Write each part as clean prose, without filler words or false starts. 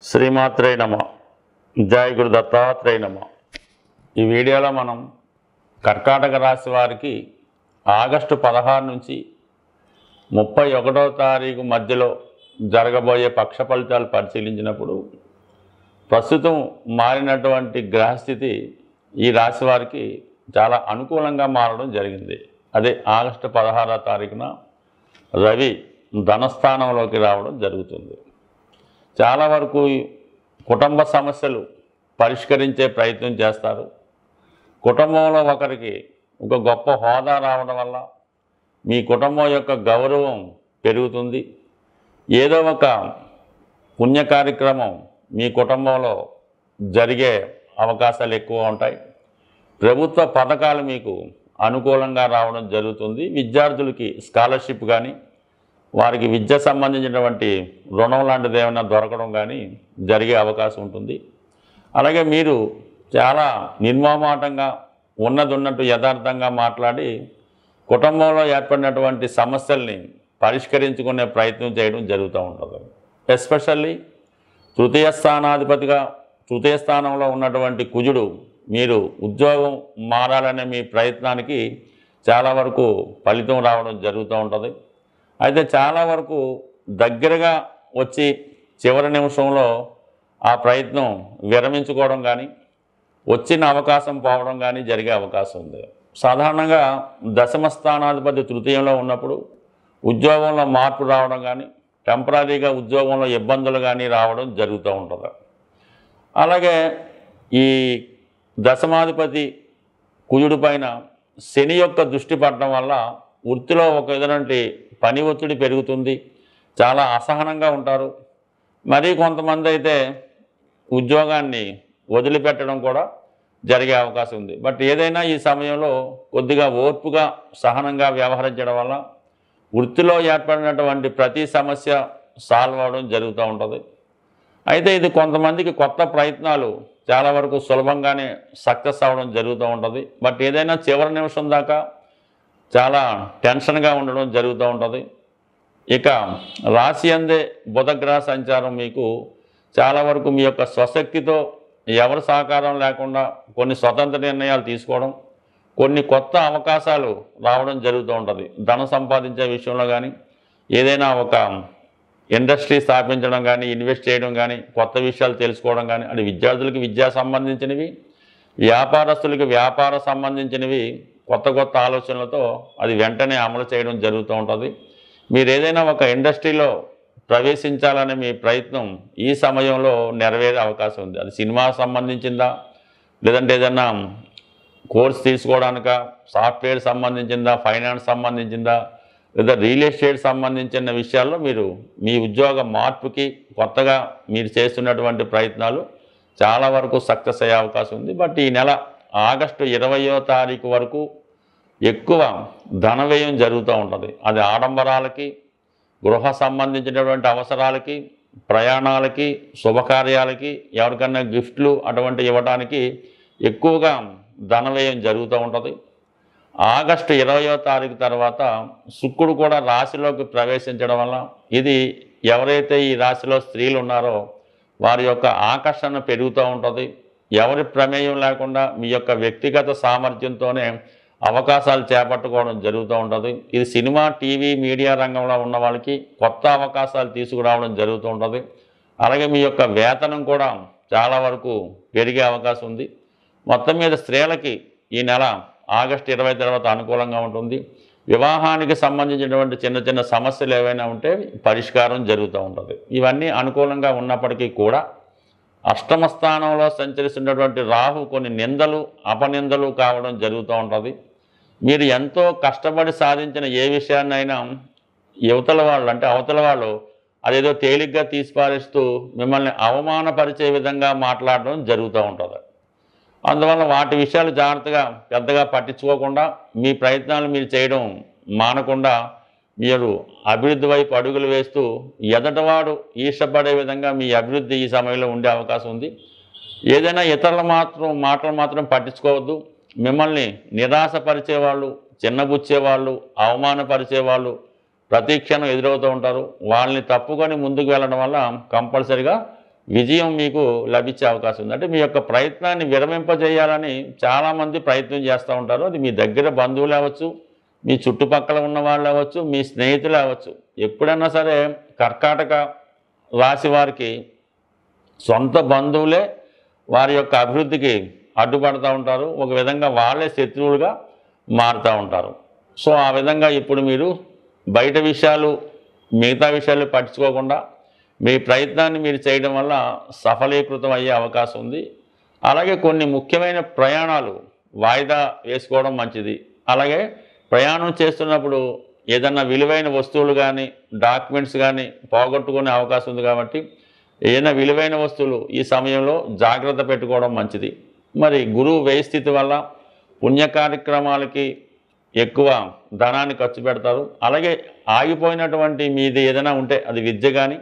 శ్రీమాత్రే నమ. జై గురు దత్తాత్రేయ నమ. ఈ వీడియోలో మనం కర్కాటక రాశి వారికి ఆగస్టు 16 నుంచి 31వ తారీఖు మధ్యలో జరగబోయే పక్ష ఫలితాలు పరిశీలించినప్పుడు ప్రస్తుతం మారినటువంటి గ్రహస్థితి ఈ రాశి వారికి చాలా అనుకూలంగా మారడం జరిగింది. అదే ఆగస్టు 16వ తారీఖున రవి ధనస్థానంలోకి రావడం జరుగుతుంది. చాలా వరకు కుటుంబ సమస్యలు పరిష్కరించే ప్రయత్నం చేస్తారు. కుటుంబంలో ఒకరికి ఒక గొప్ప హోదా రావడం వల్ల మీ కుటుంబం యొక్క గౌరవం పెరుగుతుంది. ఏదో ఒక పుణ్య కార్యక్రమం మీ కుటుంబంలో జరిగే అవకాశాలు ఎక్కువ ఉంటాయి. ప్రభుత్వ పథకాలు మీకు అనుకూలంగా రావడం జరుగుతుంది. విద్యార్థులకి స్కాలర్షిప్ కానీ వారికి విద్య సంబంధించినటువంటి రుణం లాంటిది ఏమైనా దొరకడం కానీ జరిగే అవకాశం ఉంటుంది. అలాగే మీరు చాలా నిర్మమాటంగా ఉన్నట్టు యథార్థంగా మాట్లాడి కుటుంబంలో ఏర్పడినటువంటి సమస్యల్ని పరిష్కరించుకునే ప్రయత్నం చేయడం జరుగుతూ ఉంటుంది. ఎస్పెషల్లీ తృతీయ స్థానంలో ఉన్నటువంటి కుజుడు మీరు ఉద్యోగం మారాలనే మీ ప్రయత్నానికి చాలా వరకు ఫలితం రావడం జరుగుతూ ఉంటుంది. అయితే చాలా వరకు దగ్గరగా వచ్చి చివరి నిమిషంలో ఆ ప్రయత్నం విరమించుకోవడం కానీ వచ్చిన అవకాశం పోవడం కానీ జరిగే అవకాశం ఉంది. సాధారణంగా దశమ స్థానాధిపతి తృతీయంలో ఉన్నప్పుడు ఉద్యోగంలో మార్పు రావడం కానీ టెంపరీగా ఉద్యోగంలో ఇబ్బందులు కానీ రావడం జరుగుతూ ఉంటుంది. అలాగే ఈ దశమాధిపతి కుజుడి పైన శని యొక్క దృష్టి పడడం వల్ల వృత్తిలో ఒక విధంటి పని ఒత్తిడి పెరుగుతుంది. చాలా అసహనంగా ఉంటారు. మరీ కొంతమంది అయితే ఉద్యోగాన్ని వదిలిపెట్టడం కూడా జరిగే అవకాశం ఉంది. బట్ ఏదైనా ఈ సమయంలో కొద్దిగా ఓర్పుగా సహనంగా వ్యవహరించడం వల్ల వృత్తిలో ఏర్పడినటువంటి ప్రతి సమస్య సాల్వ్ అవడం జరుగుతూ ఉంటుంది. అయితే ఇది కొంతమందికి కొత్త ప్రయత్నాలు చాలా వరకు సులభంగానే సక్సెస్ అవ్వడం జరుగుతూ ఉంటుంది. బట్ ఏదైనా చివరి నిమిషం దాకా చాలా టెన్షన్గా ఉండడం జరుగుతూ ఉంటుంది. ఇక రాశి అందే బుధగ్రహ సంచారం మీకు చాలా వరకు మీ యొక్క స్వశక్తితో ఎవరి సహకారం లేకుండా కొన్ని స్వతంత్ర నిర్ణయాలు తీసుకోవడం, కొన్ని కొత్త అవకాశాలు రావడం జరుగుతూ ఉంటుంది. ధనం సంపాదించే విషయంలో కానీ ఏదైనా ఒక ఇండస్ట్రీ స్థాపించడం కానీ ఇన్వెస్ట్ చేయడం కానీ కొత్త విషయాలు తెలుసుకోవడం కానీ అది విద్యార్థులకి విద్యా సంబంధించినవి, వ్యాపారస్తులకి వ్యాపార సంబంధించినవి కొత్త ఆలోచనలతో అది వెంటనే అమలు చేయడం జరుగుతూ ఉంటుంది. మీరు ఏదైనా ఒక ఇండస్ట్రీలో ప్రవేశించాలనే మీ ప్రయత్నం ఈ సమయంలో నెరవేరే అవకాశం ఉంది. అది సినిమా సంబంధించిందా, లేదంటే ఏదైనా కోర్స్ తీసుకోవడానిక, సాఫ్ట్వేర్ సంబంధించిందా, ఫైనాన్స్ సంబంధించిందా, లేదా రియల్ ఎస్టేట్ సంబంధించిన విషయాల్లో మీరు మీ ఉద్యోగ మార్పుకి కొత్తగా మీరు చేస్తున్నటువంటి ప్రయత్నాలు చాలా వరకు సక్సెస్ అయ్యే అవకాశం ఉంది. బట్ ఈ నెల ఆగస్టు 20వ తారీఖు వరకు ఎక్కువ ధన వ్యయం జరుగుతూ ఉంటుంది. అది ఆడంబరాలకి, గృహ సంబంధించినటువంటి అవసరాలకి, ప్రయాణాలకి, శుభకార్యాలకి, ఎవరికన్నా గిఫ్ట్లు అటువంటి ఇవ్వడానికి ఎక్కువగా ధన వ్యయం జరుగుతూ ఉంటుంది. ఆగస్టు 20వ తారీఖు తర్వాత శుక్రుడు కూడా రాశిలోకి ప్రవేశించడం వల్ల ఇది ఎవరైతే ఈ రాశిలో స్త్రీలు ఉన్నారో వారి యొక్క ఆకర్షణ పెరుగుతూ ఉంటుంది. ఎవరి ప్రమేయం లేకుండా మీ యొక్క వ్యక్తిగత సామర్థ్యంతోనే అవకాశాలు చేపట్టుకోవడం జరుగుతూ ఉంటుంది. ఇది సినిమా, టీవీ, మీడియా రంగంలో ఉన్న వాళ్ళకి కొత్త అవకాశాలు తీసుకురావడం జరుగుతూ ఉంటుంది. అలాగే మీ యొక్క వేతనం కూడా చాలా వరకు పెరిగే అవకాశం ఉంది. మొత్తం మీద స్త్రీలకి ఈ నెల ఆగస్టు 20 తర్వాత అనుకూలంగా ఉంటుంది. వివాహానికి సంబంధించినటువంటి చిన్న సమస్యలు ఏవైనా ఉంటే పరిష్కారం జరుగుతూ ఉంటుంది. ఇవన్నీ అనుకూలంగా ఉన్నప్పటికీ కూడా అష్టమ స్థానంలో సంచరిస్తున్నటువంటి రాహు కొన్ని నిందలు, అపనిందలు కావడం జరుగుతూ ఉంటుంది. మీరు ఎంతో కష్టపడి సాధించిన ఏ విషయాన్నైనా అవతల వాళ్ళు అదేదో తేలిగ్గా తీసిపారేస్తూ మిమ్మల్ని అవమానపరిచే విధంగా మాట్లాడడం జరుగుతూ ఉంటుంది. అందువల్ల వాటి విషయాలు జాగ్రత్తగా పెద్దగా పట్టించుకోకుండా మీ ప్రయత్నాలు మీరు చేయడం మానకుండా మీరు అభివృద్ధి వైపు అడుగులు వేస్తూ ఎదటవాడు ఈర్షపడే విధంగా మీ అభివృద్ధి ఈ సమయంలో ఉండే అవకాశం ఉంది. ఏదైనా ఇతరుల మాటలు మాత్రం పట్టించుకోవద్దు. మిమ్మల్ని నిరాశపరిచేవాళ్ళు, చిన్నబుచ్చేవాళ్ళు, అవమానపరిచేవాళ్ళు ప్రతి క్షణం ఎదురవుతూ ఉంటారు. వాళ్ళని తప్పుకొని ముందుకు వెళ్ళడం వల్ల కంపల్సరిగా విజయం మీకు లభించే అవకాశం ఉంది. అంటే మీ యొక్క ప్రయత్నాన్ని విరమింపజేయాలని చాలామంది ప్రయత్నం చేస్తూ ఉంటారు. అది మీ దగ్గర బంధువులు అవ్వచ్చు, మీ చుట్టుపక్కల ఉన్న వాళ్ళు అవ్వచ్చు, మీ స్నేహితులు అవ్వచ్చు. ఎప్పుడైనా సరే కర్కాటక రాశి వారికి సొంత బంధువులే వారి యొక్క అభివృద్ధికి అడ్డుపడుతూ ఉంటారు. ఒక విధంగా వాళ్ళే శత్రువులుగా మారుతూ ఉంటారు. సో ఆ విధంగా ఇప్పుడు మీరు బయట విషయాలు మిగతా విషయాలు పట్టించుకోకుండా మీ ప్రయత్నాన్ని మీరు చేయడం వల్ల సఫలీకృతం అయ్యే అవకాశం ఉంది. అలాగే కొన్ని ముఖ్యమైన ప్రయాణాలు వాయిదా వేసుకోవడం మంచిది. అలాగే ప్రయాణం చేస్తున్నప్పుడు ఏదన్నా విలువైన వస్తువులు కానీ డాక్యుమెంట్స్ కానీ పోగొట్టుకునే అవకాశం ఉంది. కాబట్టి ఏదైనా విలువైన వస్తువులు ఈ సమయంలో జాగ్రత్త పెట్టుకోవడం మంచిది. మరి గురువు వ్యయ స్థితి వల్ల పుణ్య కార్యక్రమాలకి ఎక్కువ ధనాన్ని ఖర్చు పెడతారు. అలాగే ఆగిపోయినటువంటి మీది ఏదైనా ఉంటే అది విద్య కానీ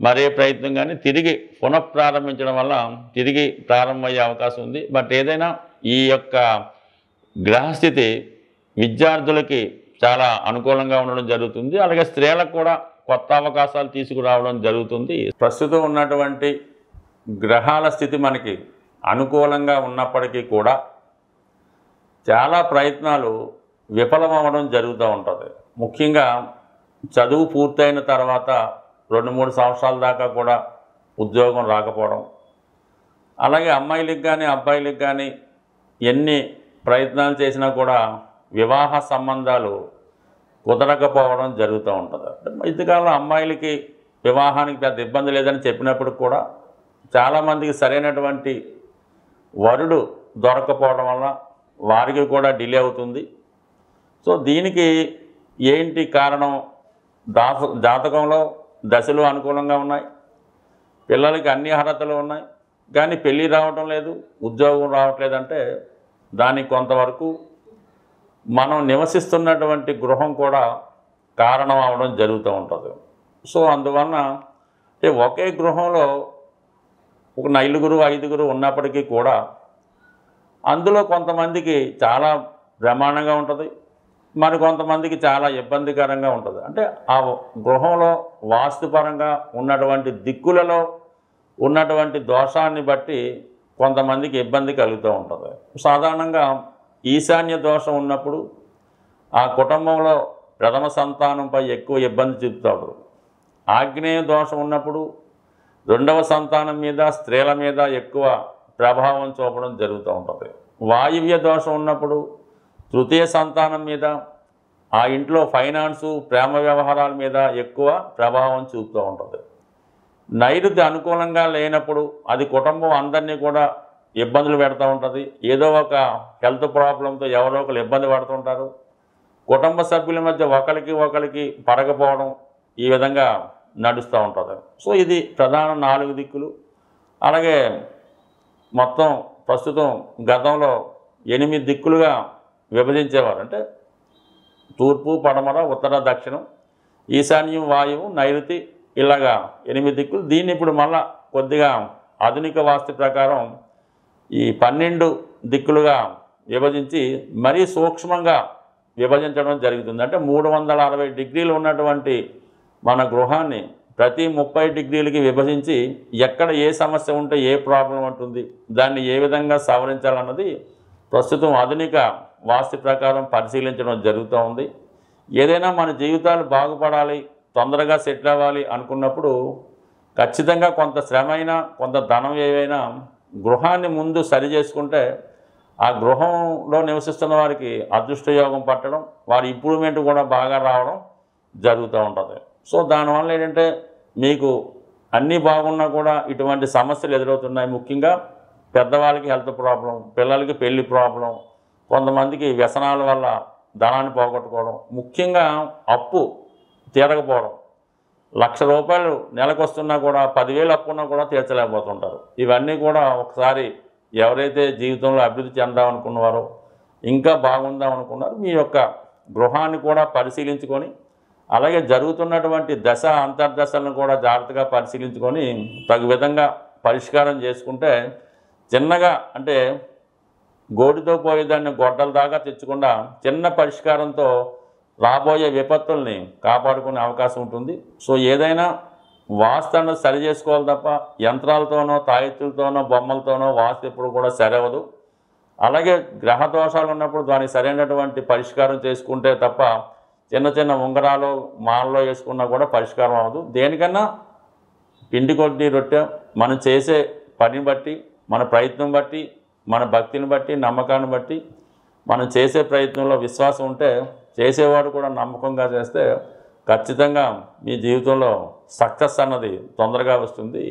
మరే ప్రయత్నం కానీ తిరిగి పునఃప్రారంభించడం వల్ల తిరిగి ప్రారంభమయ్యే అవకాశం ఉంది. బట్ ఏదైనా ఈ యొక్క గ్రహస్థితి విద్యార్థులకి చాలా అనుకూలంగా ఉండడం జరుగుతుంది. అలాగే స్త్రీలకు కూడా కొత్త అవకాశాలు తీసుకురావడం జరుగుతుంది. ప్రస్తుతం ఉన్నటువంటి గ్రహాల స్థితి మనకి అనుకూలంగా ఉన్నప్పటికీ కూడా చాలా ప్రయత్నాలు విఫలమవ్వడం జరుగుతూ ఉంటుంది. ముఖ్యంగా చదువు పూర్తయిన తర్వాత 2-3 సంవత్సరాల దాకా కూడా ఉద్యోగం రాకపోవడం, అలాగే అమ్మాయిలకు కానీ అబ్బాయిలకు కానీ ఎన్ని ప్రయత్నాలు చేసినా కూడా వివాహ సంబంధాలు కుదరకపోవడం జరుగుతూ ఉంటుంది. ఇంతకాలంలో అమ్మాయిలకి వివాహానికి పెద్ద ఇబ్బంది లేదని చెప్పినప్పుడు కూడా చాలామందికి సరైనటువంటి వరుడు దొరకపోవడం వల్ల వారికి కూడా డిలే అవుతుంది. సో దీనికి ఏంటి కారణం? జాతకంలో దశలు అనుకూలంగా ఉన్నాయి, పిల్లలకి అన్ని అర్హతలు ఉన్నాయి, కానీ పెళ్ళి రావటం లేదు, ఉద్యోగం రావట్లేదంటే దానికి కొంతవరకు మనం నివసిస్తున్నటువంటి గృహం కూడా కారణం అవడం జరుగుతూ ఉంటుంది. సో అందువలన ఒకే గృహంలో ఒక 4-5 ఉన్నప్పటికీ కూడా అందులో కొంతమందికి చాలా బ్రహ్మాండంగా ఉంటుంది, మరి కొంతమందికి చాలా ఇబ్బందికరంగా ఉంటుంది. అంటే ఆ గృహంలో వాస్తుపరంగా ఉన్నటువంటి దిక్కులలో ఉన్నటువంటి దోషాన్ని బట్టి కొంతమందికి ఇబ్బంది కలుగుతూ ఉంటుంది. సాధారణంగా ఈశాన్య దోషం ఉన్నప్పుడు ఆ కుటుంబంలో ప్రథమ సంతానంపై ఎక్కువ ఇబ్బంది చూపుతాడు. ఆగ్నేయ దోషం ఉన్నప్పుడు రెండవ సంతానం మీద, స్త్రీల మీద ఎక్కువ ప్రభావం చూపడం జరుగుతూ ఉంటుంది. వాయువ్య దోషం ఉన్నప్పుడు తృతీయ సంతానం మీద, ఆ ఇంట్లో ఫైనాన్సు, ప్రేమ వ్యవహారాల మీద ఎక్కువ ప్రభావం చూపుతూ ఉంటుంది. నైరుతి అనుకూలంగా లేనప్పుడు అది కుటుంబం అందరినీ కూడా ఇబ్బందులు పెడుతూ ఉంటుంది. ఏదో ఒక హెల్త్ ప్రాబ్లంతో ఎవరో ఒకరు ఇబ్బంది పడుతుంటారు. కుటుంబ సభ్యుల మధ్య ఒకరికి పడకపోవడం ఈ విధంగా నడుస్తూ ఉంటుంది. సో ఇది ప్రధాన 4 దిక్కులు. అలాగే మొత్తం ప్రస్తుతం గతంలో 8 దిక్కులుగా విభజించేవారు. అంటే తూర్పు, పడమర, ఉత్తర, దక్షిణం, ఈశాన్యం, వాయువు, నైరుతి, ఇలాగా 8 దిక్కులు. దీన్ని ఇప్పుడు మళ్ళా కొద్దిగా ఆధునిక వాస్తు ప్రకారం ఈ 12 దిక్కులుగా విభజించి మరీ సూక్ష్మంగా విభజించడం జరుగుతుంది. అంటే 360 డిగ్రీలు ఉన్నటువంటి మన గృహాన్ని ప్రతి 30 డిగ్రీలకి విభజించి ఎక్కడ ఏ సమస్య ఉంటే ఏ ప్రాబ్లం ఉంటుంది, దాన్ని ఏ విధంగా సవరించాలన్నది ప్రస్తుతం ఆధునిక వాస్తు ప్రకారం పరిశీలించడం జరుగుతూ ఉంది. ఏదైనా మన జీవితాలు బాగుపడాలి, తొందరగా సెటిల్ అవ్వాలి అనుకున్నప్పుడు ఖచ్చితంగా కొంత శ్రమ అయినా, కొంత ధనం ఏవైనా గృహాన్ని ముందు సరి చేసుకుంటే ఆ గృహంలో నివసిస్తున్న వారికి అదృష్టయోగం పట్టడం, వారి ఇంప్రూవ్మెంట్ కూడా బాగా రావడం జరుగుతూ ఉంటుంది. సో దానివల్ల ఏంటంటే మీకు అన్నీ బాగున్నా కూడా ఇటువంటి సమస్యలు ఎదురవుతున్నాయి. ముఖ్యంగా పెద్దవాళ్ళకి హెల్త్ ప్రాబ్లం, పిల్లలకి పెళ్లి ప్రాబ్లం, కొంతమందికి వ్యసనాల వల్ల ధనాన్ని పోగొట్టుకోవడం, ముఖ్యంగా అప్పు తీరకపోవడం. ₹1,00,000 నెలకు వస్తున్నా కూడా 10,000 అప్పున్నా కూడా తీర్చలేకపోతుంటారు. ఇవన్నీ కూడా ఒకసారి ఎవరైతే జీవితంలో అభివృద్ధి చెందామనుకున్నారో, ఇంకా బాగుందాం అనుకున్నారో మీ యొక్క గృహాన్ని కూడా పరిశీలించుకొని, అలాగే జరుగుతున్నటువంటి దశ అంతర్దశలను కూడా జాగ్రత్తగా పరిశీలించుకొని తగు విధంగా పరిష్కారం చేసుకుంటే చిన్నగా, అంటే గోటితో పోయేదాన్ని గొడ్డల దాకా తెచ్చకుండా చిన్న పరిష్కారంతో రాబోయే విపత్తుల్ని కాపాడుకునే అవకాశం ఉంటుంది. సో ఏదైనా వాస్తు అన్నది సరి చేసుకోవాలి తప్ప యంత్రాలతోనో తాయెత్తులతోనో బొమ్మలతోనో వాస్తు ఎప్పుడు కూడా సరవదు. అలాగే గ్రహ దోషాలు ఉన్నప్పుడు దానికి సరైనటువంటి పరిష్కారం చేసుకుంటే తప్ప చిన్న చిన్న ఉంగరాలు మాలలో వేసుకున్నా కూడా పరిష్కారం అవ్వదు. దేనికన్నా పిండి కొద్ది రొట్టె మనం చేసే పని బట్టి, మన ప్రయత్నం బట్టి, మన భక్తిని బట్టి, నమ్మకాన్ని బట్టి మనం చేసే ప్రయత్నంలో విశ్వాసం ఉంటే చేసేవాడు కూడా నమ్మకంగా చేస్తే ఖచ్చితంగా మీ జీవితంలో సక్సెస్ అన్నది తొందరగా వస్తుంది.